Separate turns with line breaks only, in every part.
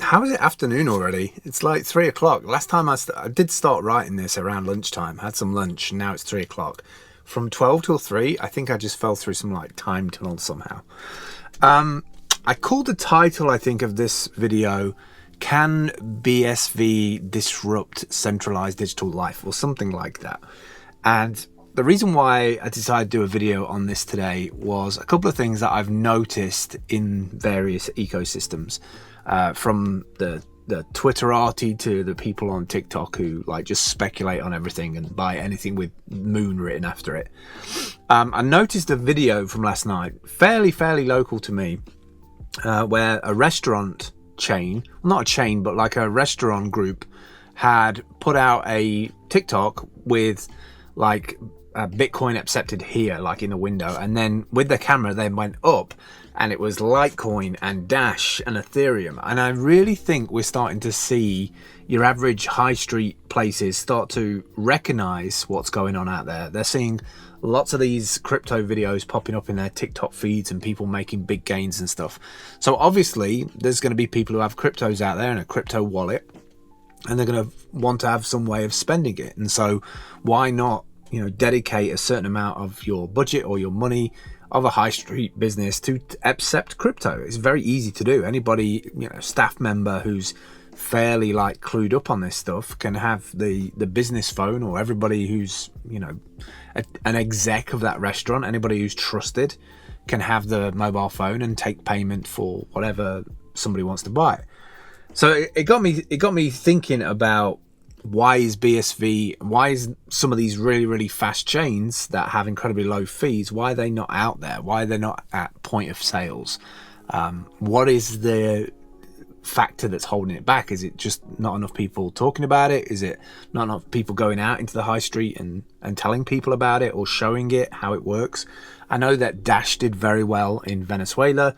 How is it afternoon already? It's like 3 o'clock. Last time I did start writing this around lunchtime, had some lunch, and now it's 3 o'clock. From 12 till 3, I think I just fell through some like time tunnel somehow. I called the title, I think, of this video, Can BSV Disrupt Centralized Digital Life? Or something like that. And the reason why I decided to do a video on this today was a couple of things that I've noticed in various ecosystems. From the Twitterati to the people on TikTok who like just speculate on everything and buy anything with moon written after it. I noticed a video from last night, fairly local to me, where a restaurant chain, not a chain, but like a restaurant group, had put out a TikTok with like Bitcoin accepted here, like in the window, and then with the camera they went up and it was Litecoin and Dash and Ethereum. And I really think we're starting to see your average high street places start to recognize what's going on out there. They're seeing lots of these crypto videos popping up in their TikTok feeds and people making big gains and stuff. So obviously there's going to be people who have cryptos out there in a crypto wallet, and they're going to want to have some way of spending it. And so why not, dedicate a certain amount of your budget or your money of a high street business to accept crypto? It's very easy to do. Anybody, staff member who's fairly like clued up on this stuff can have the business phone, or everybody who's, an exec of that restaurant, anybody who's trusted can have the mobile phone and take payment for whatever somebody wants to buy. So it got me thinking about why is some of these really fast chains that have incredibly low fees, why are they not out there? Why are they not at point of sales? What is the factor that's holding it back? Is it just not enough people talking about it? Is it not enough people going out into the high street and telling people about it or showing it how it works? I know that Dash did very well in Venezuela,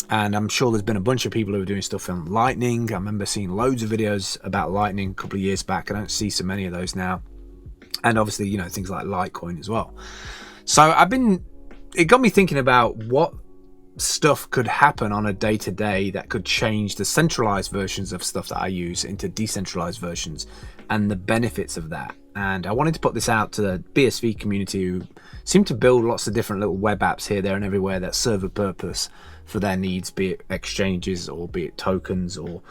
and I'm sure there's been a bunch of people who are doing stuff on Lightning. I remember seeing loads of videos about Lightning a couple of years back. I don't see so many of those now. And obviously, things like Litecoin as well. So it got me thinking about what stuff could happen on a day-to-day that could change the centralized versions of stuff that I use into decentralized versions, and the benefits of that. And I wanted to put this out to the BSV community, who seem to build lots of different little web apps here, there and everywhere that serve a purpose for their needs, be it exchanges or be it tokens, or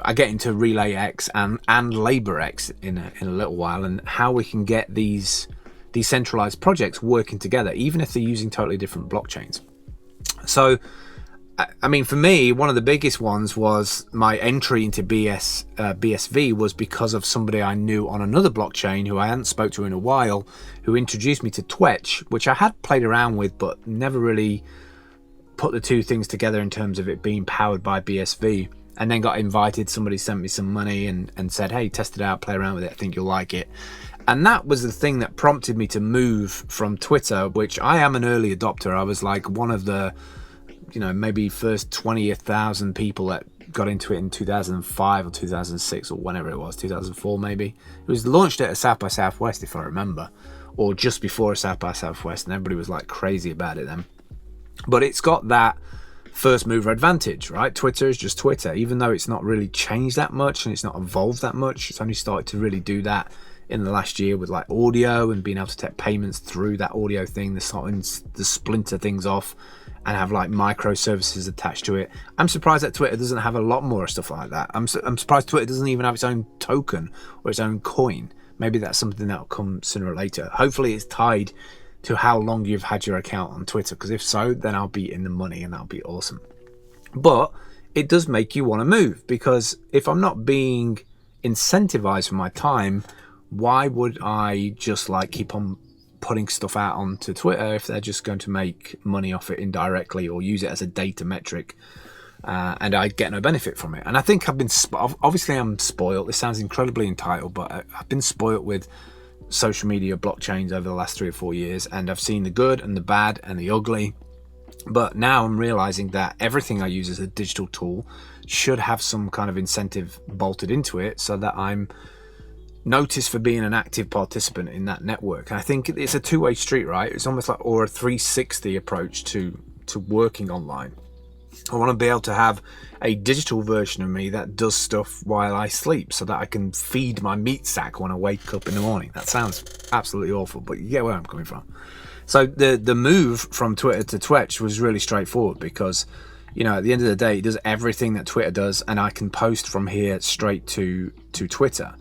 I get into Relay X and Labor X in a little while, and how we can get these decentralized projects working together, even if they're using totally different blockchains. So, for me, one of the biggest ones was my entry into BSV was because of somebody I knew on another blockchain who I hadn't spoke to in a while, who introduced me to Twitch, which I had played around with, but never really put the two things together in terms of it being powered by BSV. And then got invited, somebody sent me some money and said, hey, test it out, play around with it, I think you'll like it. And that was the thing that prompted me to move from Twitter, which I am an early adopter. I was like one of the, maybe first 20,000 people that got into it in 2005 or 2006 or whenever it was, 2004 maybe. It was launched at a South by Southwest, if I remember, or just before a South by Southwest, and everybody was like crazy about it then. But it's got that first mover advantage, right? Twitter is just Twitter, even though it's not really changed that much and it's not evolved that much. It's only started to really do that in the last year with like audio and being able to take payments through that audio thing. They're starting to splinter things off and have like microservices attached to it. I'm surprised that Twitter doesn't have a lot more stuff like that. I'm surprised Twitter doesn't even have its own token or its own coin. Maybe that's something that'll come sooner or later. Hopefully it's tied to how long you've had your account on Twitter, because if so, then I'll be in the money and that'll be awesome. But it does make you want to move, because if I'm not being incentivized for my time, why would I just like keep on putting stuff out onto Twitter if they're just going to make money off it indirectly or use it as a data metric, and I get no benefit from it? And I think obviously I'm spoiled. This sounds incredibly entitled, but I've been spoiled with social media blockchains over the last 3 or 4 years, and I've seen the good and the bad and the ugly. But now I'm realizing that everything I use as a digital tool should have some kind of incentive bolted into it, so that I'm noticed for being an active participant in that network. And I think it's a two-way street, right? It's almost like, or a 360 approach to working online. I want to be able to have a digital version of me that does stuff while I sleep, so that I can feed my meat sack when I wake up in the morning. That sounds absolutely awful, but you get where I'm coming from. So the move from Twitter to Twitch was really straightforward, because, you know, at the end of the day, it does everything that Twitter does, and I can post from here straight to Twitter.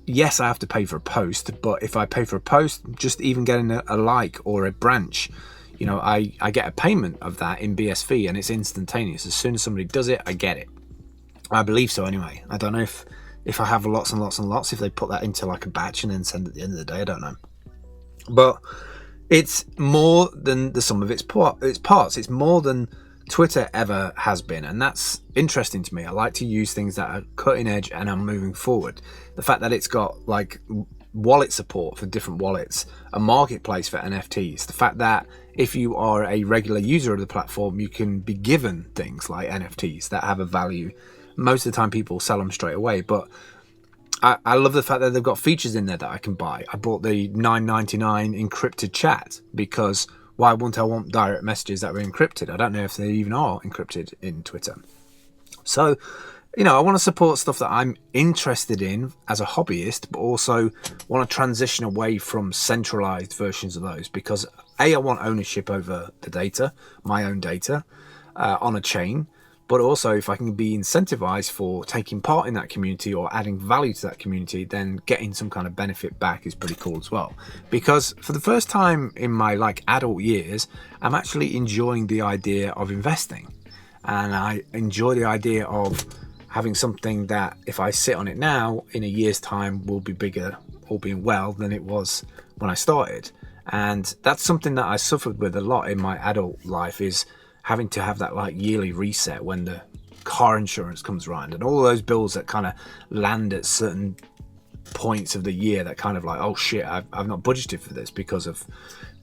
Yes, I have to pay for a post, but if I pay for a post, just even getting a like or a branch, you know, I get a payment of that in BSV, and it's instantaneous. As soon as somebody does it, I get it. I believe so anyway. I don't know if I have lots and lots and lots, if they put that into like a batch and then send it at the end of the day. I don't know. But it's more than the sum of its parts. It's more than Twitter ever has been, and that's interesting to me. I like to use things that are cutting edge and are moving forward. The fact that it's got like wallet support for different wallets, a marketplace for NFTs, the fact that if you are a regular user of the platform, you can be given things like NFTs that have a value. Most of the time people sell them straight away, but I love the fact that they've got features in there that I can buy. I bought the $9.99 encrypted chat, because why wouldn't I want direct messages that were encrypted? I don't know if they even are encrypted in Twitter. So, you know, I want to support stuff that I'm interested in as a hobbyist, but also want to transition away from centralized versions of those, because I want ownership over the data, my own data, on a chain. But also, if I can be incentivized for taking part in that community or adding value to that community, then getting some kind of benefit back is pretty cool as well. Because for the first time in my like adult years, I'm actually enjoying the idea of investing. And I enjoy the idea of having something that, if I sit on it now, in a year's time will be bigger, all being well, than it was when I started. And that's something that I suffered with a lot in my adult life, is having to have that like yearly reset when the car insurance comes around, and all those bills that kind of land at certain points of the year that kind of like, oh shit, I've not budgeted for this because of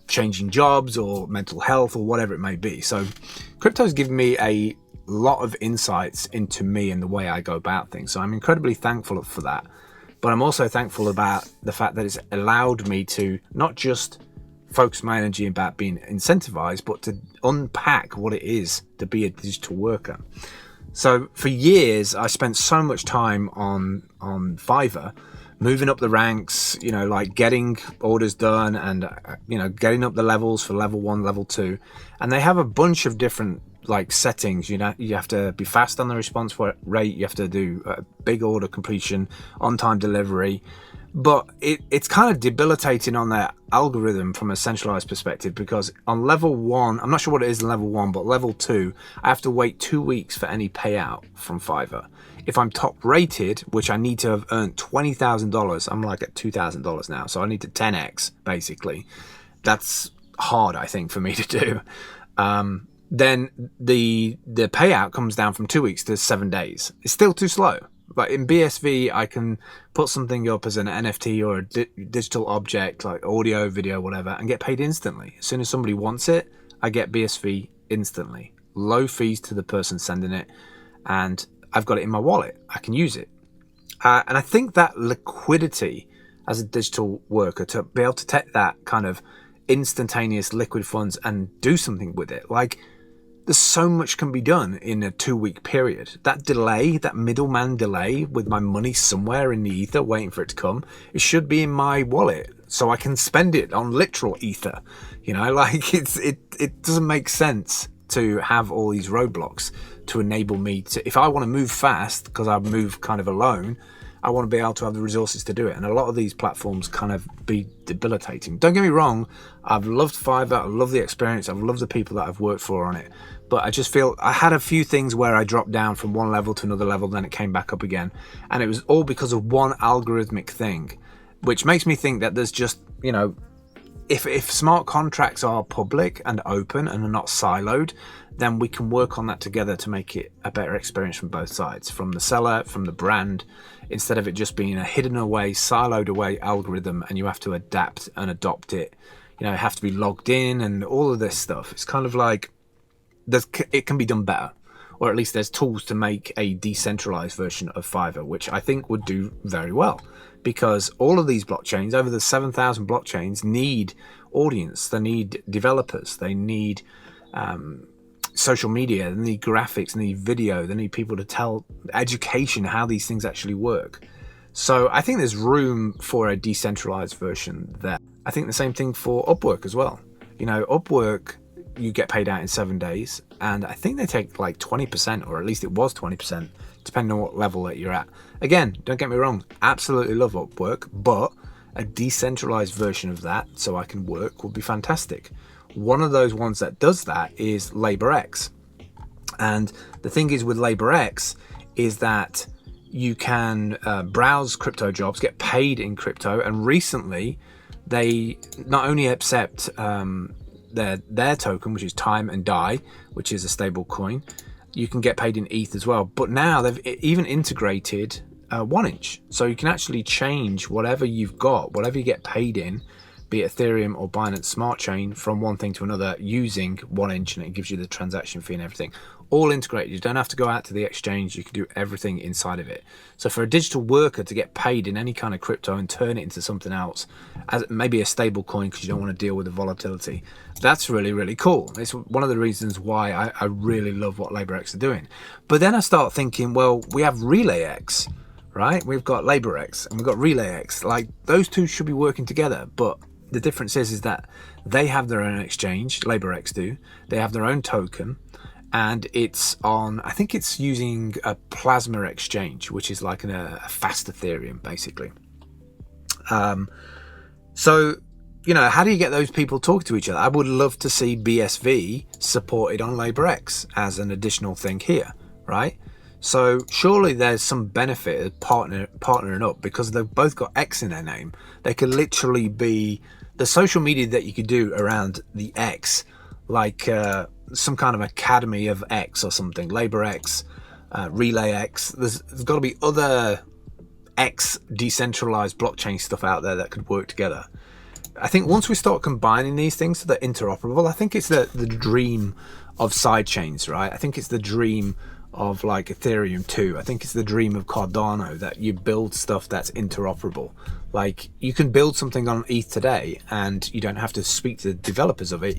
changing jobs or mental health or whatever it may be. So crypto's given me a lot of insights into me and the way I go about things. So I'm incredibly thankful for that. But I'm also thankful about the fact that it's allowed me to not just focus my energy about being incentivized, but to unpack what it is to be a digital worker. So for years, I spent so much time on Fiverr, moving up the ranks, you know, like getting orders done and, you know, getting up the levels for level 1, level 2. And they have a bunch of different like settings. You know, you have to be fast on the response rate. You have to do a big order completion, on-time delivery. But it's kind of debilitating on their algorithm from a centralized perspective, because on level 1, I'm not sure what it is in level 1, but level 2, I have to wait 2 weeks for any payout from Fiverr. If I'm top rated, which I need to have earned $20,000, I'm like at $2,000 now, so I need to 10x basically. That's hard, I think, for me to do. Then the payout comes down from 2 weeks to 7 days. It's still too slow. But in BSV, I can put something up as an NFT or a digital object, like audio, video, whatever, and get paid instantly. As soon as somebody wants it, I get BSV instantly. Low fees to the person sending it, and I've got it in my wallet. I can use it. And I think that liquidity as a digital worker, to be able to take that kind of instantaneous liquid funds and do something with it, like, there's so much can be done in a 2-week period. That delay, that middleman delay with my money somewhere in the ether waiting for it to come, it should be in my wallet so I can spend it on literal ether. You know, like it doesn't make sense to have all these roadblocks to enable me to, if I want to move fast, because I move kind of alone, I want to be able to have the resources to do it. And a lot of these platforms kind of be debilitating. Don't get me wrong, I've loved Fiverr, I love the experience, I've loved the people that I've worked for on it. But I just feel I had a few things where I dropped down from one level to another level, then it came back up again. And it was all because of one algorithmic thing, which makes me think that there's just, you know, if smart contracts are public and open and are not siloed, then we can work on that together to make it a better experience from both sides, from the seller, from the brand, instead of it just being a hidden away, siloed away algorithm and you have to adapt and adopt it. You know, you have to be logged in and all of this stuff. It's kind of like it can be done better, or at least there's tools to make a decentralized version of Fiverr, which I think would do very well, because all of these blockchains, over the 7,000 blockchains, need audience, they need developers, they need social media, they need graphics, they need video, they need people to tell education how these things actually work. So I think there's room for a decentralized version there. I think the same thing for Upwork as well. You know, Upwork, you get paid out in 7 days, and I think they take like 20%, or at least it was 20%, depending on what level that you're at. Again, don't get me wrong, absolutely love Upwork, but a decentralized version of that so I can work would be fantastic. One of those ones that does that is LaborX. And the thing is with LaborX is that you can browse crypto jobs, get paid in crypto, and recently they not only accept their token, which is time and DAI, which is a stable coin, you can get paid in ETH as well, but now they've even integrated 1inch, so you can actually change whatever you've got, whatever you get paid in, be it Ethereum or Binance Smart Chain, from one thing to another using 1inch, and it gives you the transaction fee and everything. All integrated. You don't have to go out to the exchange. You can do everything inside of it. So for a digital worker to get paid in any kind of crypto and turn it into something else, as maybe a stable coin because you don't want to deal with the volatility, that's really, really cool. It's one of the reasons why I really love what LaborX are doing. But then I start thinking, well, we have RelayX, right? We've got LaborX and we've got RelayX. Like, those two should be working together, but the difference is that they have their own exchange, LaborX do. They have their own token, and it's on, I think it's using a plasma exchange, which is like a fast Ethereum, basically. So, you know, how do you get those people talking to each other? I would love to see BSV supported on LaborX as an additional thing here, right? So surely there's some benefit of partnering up, because they've both got X in their name. They could literally be the social media that you could do around the X, like some kind of academy of X or something, LaborX, RelayX. There's got to be other X decentralized blockchain stuff out there that could work together. I think once we start combining these things so they're interoperable, I think it's the dream of sidechains, right? I think it's the dream of like Ethereum too. I think it's the dream of Cardano, that you build stuff that's interoperable. Like, you can build something on ETH today and you don't have to speak to the developers of it.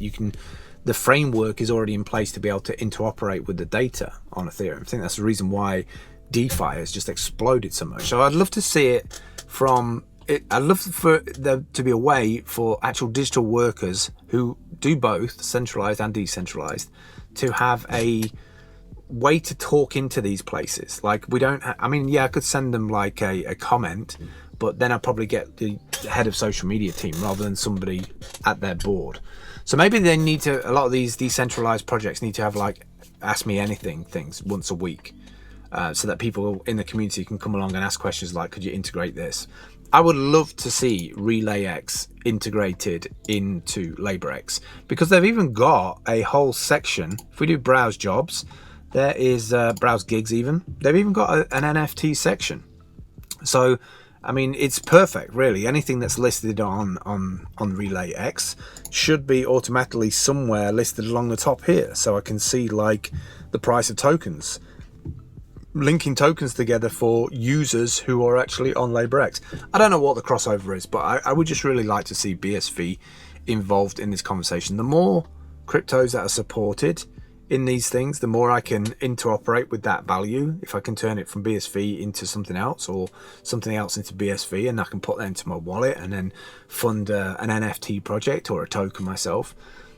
The framework is already in place to be able to interoperate with the data on Ethereum. I think that's the reason why DeFi has just exploded so much. So I'd love to see it I'd love for there to be a way for actual digital workers who do both centralized and decentralized to have a way to talk into these places. Like, we don't I mean, yeah, I could send them like a comment, but then I'd probably get the head of social media team rather than somebody at their board. So maybe they need to, a lot of these decentralized projects need to have like ask me anything things once a week, so that people in the community can come along and ask questions like, could you integrate this? I would love to see RelayX integrated into LaborX, because they've even got a whole section. If we do browse jobs, there is browse gigs even. They've even got an NFT section. So, I mean, it's perfect, really. Anything that's listed on RelayX should be automatically somewhere listed along the top here. So I can see like the price of tokens, linking tokens together for users who are actually on LaborX. I don't know what the crossover is, but I would just really like to see BSV involved in this conversation. The more cryptos that are supported in these things, the more I can interoperate with that value. If I can turn it from BSV into something else, or something else into BSV, and I can put that into my wallet and then fund an NFT project or a token myself,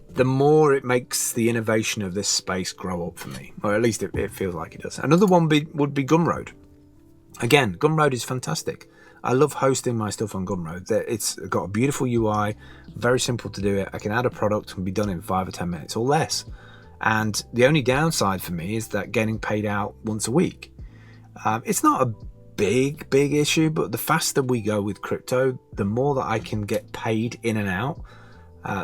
the more it makes the innovation of this space grow up for me, or at least it feels like it does. Another one would be Gumroad. Again, Gumroad is fantastic. I love hosting my stuff on Gumroad. It's got a beautiful UI, very simple to do it. I can add a product and be done in 5 or 10 minutes or less. And the only downside for me is that getting paid out once a week. It's not a big issue, but the faster we go with crypto, the more that I can get paid in and out,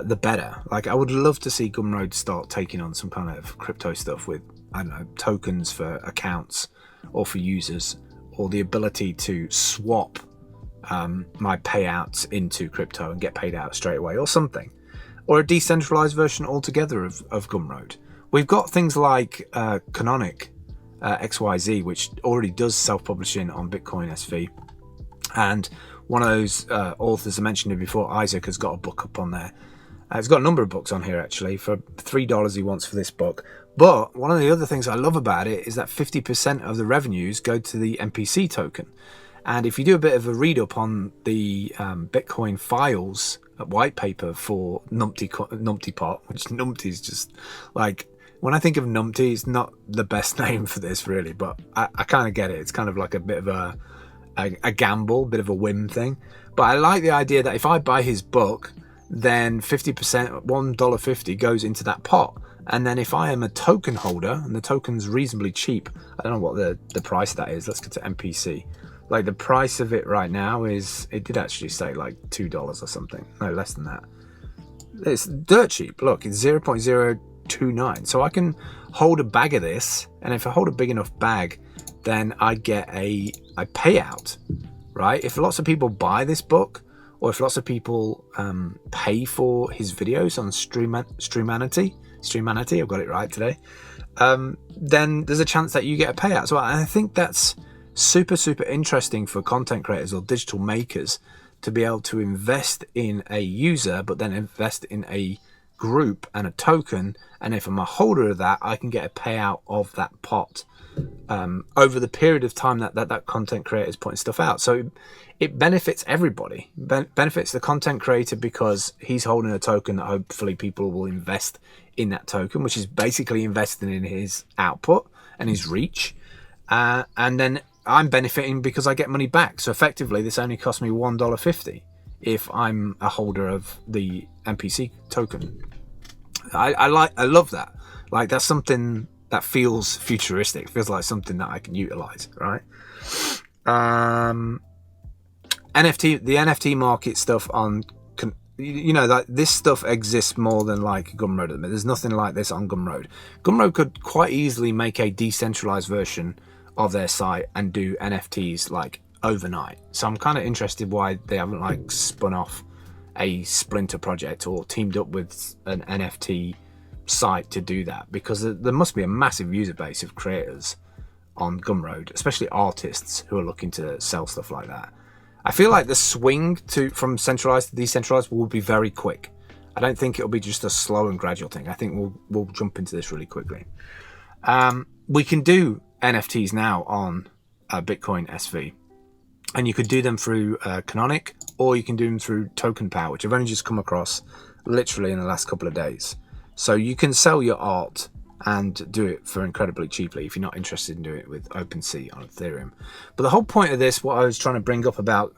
the better. Like, I would love to see Gumroad start taking on some kind of crypto stuff with, I don't know, tokens for accounts or for users, or the ability to swap my payouts into crypto and get paid out straight away or something. Or a decentralized version altogether of Gumroad. We've got things like Canonic XYZ, which already does self-publishing on Bitcoin SV. And one of those authors I mentioned it before, Isaac, has got a book up on there. He's got a number of books on here, actually. For $3 he wants for this book. But one of the other things I love about it is that 50% of the revenues go to the NPC token. And if you do a bit of a read up on the Bitcoin files white paper for Numpty Pot, which Numpty is just like, when I think of Numpty, it's not the best name for this really, but I kind of get it. It's kind of like a bit of a gamble, bit of a whim thing. But I like the idea that if I buy his book, then 50%, $1.50 goes into that pot. And then if I am a token holder, and the token's reasonably cheap, I don't know what the price of that is. Let's go to NPC. Like the price of it right now is, it did actually say like $2 or something. No, less than that. It's dirt cheap. Look, it's 0.029. So I can hold a bag of this, and if I hold a big enough bag, then I get a payout, right? If lots of people buy this book, or if lots of people pay for his videos on Streamanity, I've got it right today, then there's a chance that you get a payout. So I think that's super interesting for content creators or digital makers to be able to invest in a user, but then invest in a group and a token, and if I'm a holder of that, I can get a payout of that pot over the period of time that content creator is putting stuff out. So it benefits everybody. Benefits the content creator because he's holding a token that hopefully people will invest in that token, which is basically investing in his output and his reach, and then I'm benefiting because I get money back. So effectively, this only cost me $1.50 if I'm a holder of the NPC token. I love that. Like, that's something that feels futuristic. It feels like something that I can utilize, right? The NFT market stuff on, that this stuff exists more than like Gumroad. There's nothing like this on Gumroad. Gumroad could quite easily make a decentralized version of their site and do NFTs like overnight. So I'm kind of interested why they haven't like spun off a Splinter project or teamed up with an NFT site to do that, because there must be a massive user base of creators on Gumroad, especially artists who are looking to sell stuff like that. I feel like the swing from centralized to decentralized will be very quick. I don't think it'll be just a slow and gradual thing. I think we'll jump into this really quickly. We can do NFTs now on Bitcoin SV, and you could do them through Canonic, or you can do them through Token Power, which I've only just come across literally in the last couple of days. So you can sell your art and do it for incredibly cheaply if you're not interested in doing it with OpenSea on Ethereum. But the whole point of this, what I was trying to bring up about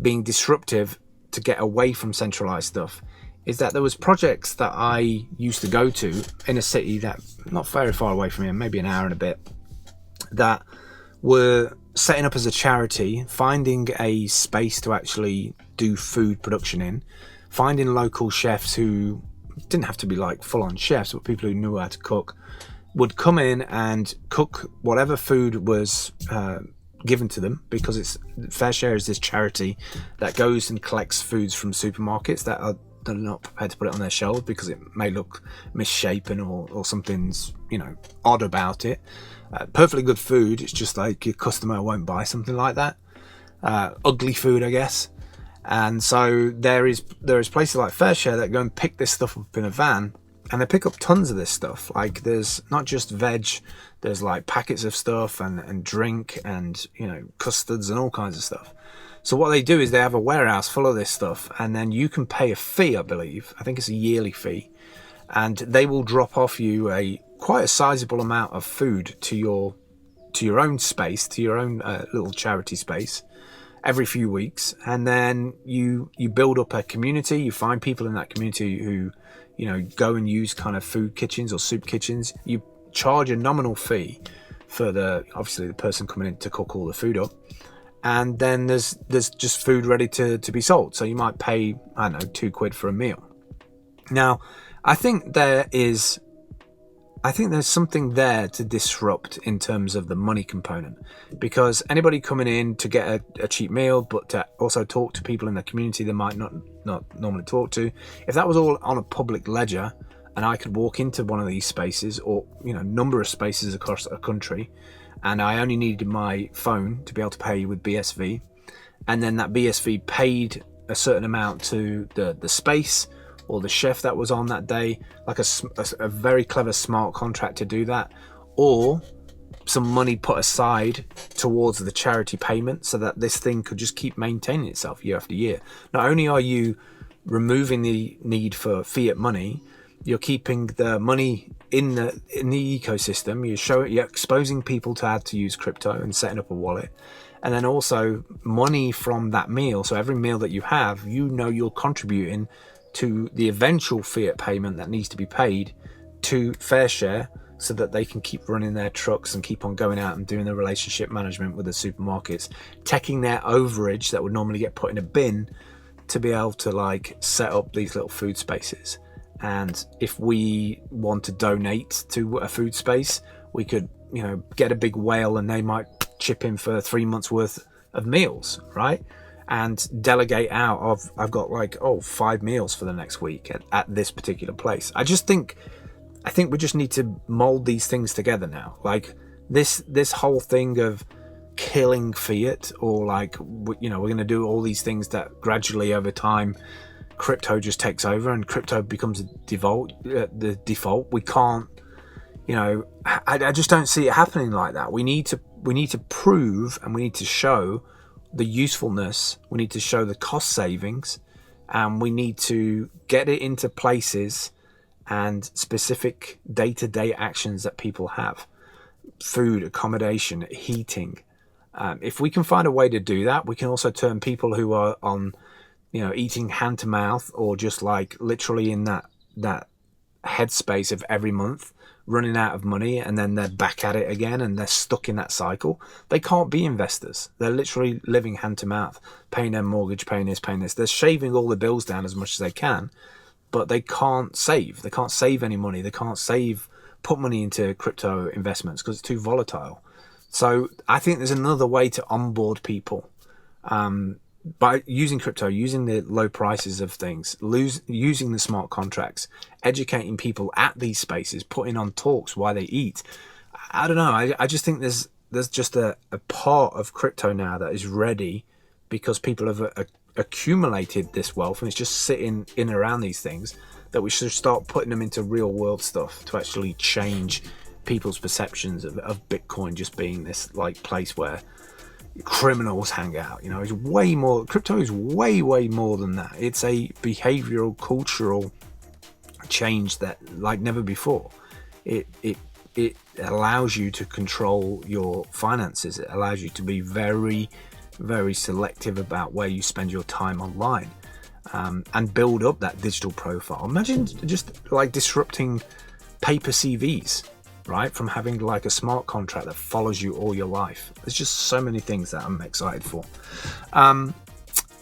being disruptive to get away from centralized stuff, is that there was projects that I used to go to in a city that not very far away from here, maybe an hour and a bit, that were setting up as a charity, finding a space to actually do food production in, finding local chefs who didn't have to be like full-on chefs, but people who knew how to cook, would come in and cook whatever food was given to them, because it's Fair Share is this charity that goes and collects foods from supermarkets that are not prepared to put it on their shelves because it may look misshapen or something's odd about it. Perfectly good food, it's just like your customer won't buy something like that. Ugly food, I guess. And so there is places like Fair Share that go and pick this stuff up in a van, and they pick up tons of this stuff. Like, there's not just veg, there's like packets of stuff and drink and custards and all kinds of stuff. So what they do is they have a warehouse full of this stuff, and then you can pay a fee, I believe. I think it's a yearly fee, and they will drop off you quite a sizable amount of food to your own space, to your own little charity space, every few weeks. And then you build up a community. You find people in that community who go and use kind of food kitchens or soup kitchens. You charge a nominal fee for obviously the person coming in to cook all the food up, and then there's just food ready to be sold. So you might pay, I don't know, £2 for a meal. Now, I think there's something there to disrupt in terms of the money component, because anybody coming in to get a cheap meal, but to also talk to people in the community they might not normally talk to, if that was all on a public ledger and I could walk into one of these spaces, or number of spaces across a country, and I only needed my phone to be able to pay with BSV, and then that BSV paid a certain amount to the space or the chef that was on that day, like a very clever smart contract to do that, or some money put aside towards the charity payment so that this thing could just keep maintaining itself year after year. Not only are you removing the need for fiat money, you're keeping the money in the ecosystem. You're exposing people to how to use crypto and setting up a wallet, and then also money from that meal. So every meal that you have, you're contributing to the eventual fiat payment that needs to be paid to Fair Share, so that they can keep running their trucks and keep on going out and doing the relationship management with the supermarkets, taking their overage that would normally get put in a bin to be able to like set up these little food spaces. And if we want to donate to a food space, we could, get a big whale and they might chip in for 3 months worth of meals, right? And delegate out of, I've got 5 meals for the next week at this particular place. I think we just need to mold these things together now. Like this whole thing of killing fiat, or we're going to do all these things that gradually over time crypto just takes over and crypto becomes the default. We can't, I just don't see it happening like that. We need to prove, and we need to show the usefulness. We need to show the cost savings, and we need to get it into places and specific day-to-day actions that people have. Food, accommodation, heating. If we can find a way to do that, we can also turn people who are on, eating hand to mouth, or just literally in that headspace of every month running out of money, and then they're back at it again and they're stuck in that cycle. They can't be investors. They're literally living hand to mouth, paying their mortgage, paying this. They're shaving all the bills down as much as they can, but they can't save. They can't save any money. They can't put money into crypto investments because it's too volatile. So I think there's another way to onboard people by using crypto, using the low prices of things, using the smart contracts, educating people at these spaces, putting on talks while they eat. I don't know. I just think there's just a part of crypto now that is ready, because people have accumulated this wealth and it's just sitting in around these things, that we should start putting them into real world stuff to actually change people's perceptions of Bitcoin just being this place where criminals hang out. It's way more. Crypto is way more than that. It's a behavioral, cultural change that never before. It allows you to control your finances. It allows you to be very selective about where you spend your time online, and build up that digital profile. Imagine just disrupting paper CVs, right? From having a smart contract that follows you all your life. There's just so many things that I'm excited for.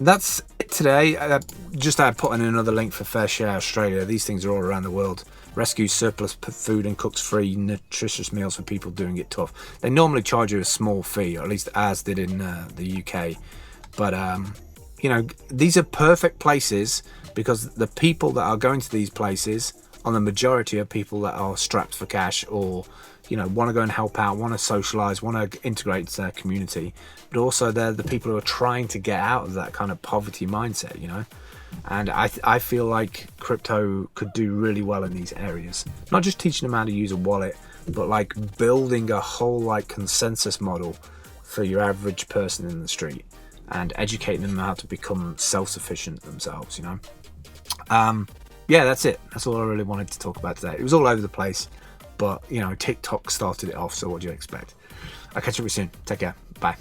That's it today. I put in another link for Fair Share Australia. These things are all around the world. Rescues surplus food and cooks free nutritious meals for people doing it tough. They normally charge you a small fee, or at least as did in the UK. But these are perfect places, because the people that are going to these places are the majority of people that are strapped for cash, or want to go and help out, want to socialize, want to integrate to their community. But also they're the people who are trying to get out of that kind of poverty mindset, And I feel like crypto could do really well in these areas. Not just teaching them how to use a wallet, but building a whole consensus model for your average person in the street, and educating them how to become self-sufficient themselves, Yeah, that's it. That's all I really wanted to talk about today. It was all over the place, but TikTok started it off, so what do you expect? I'll catch up with you soon. Take care. Bye.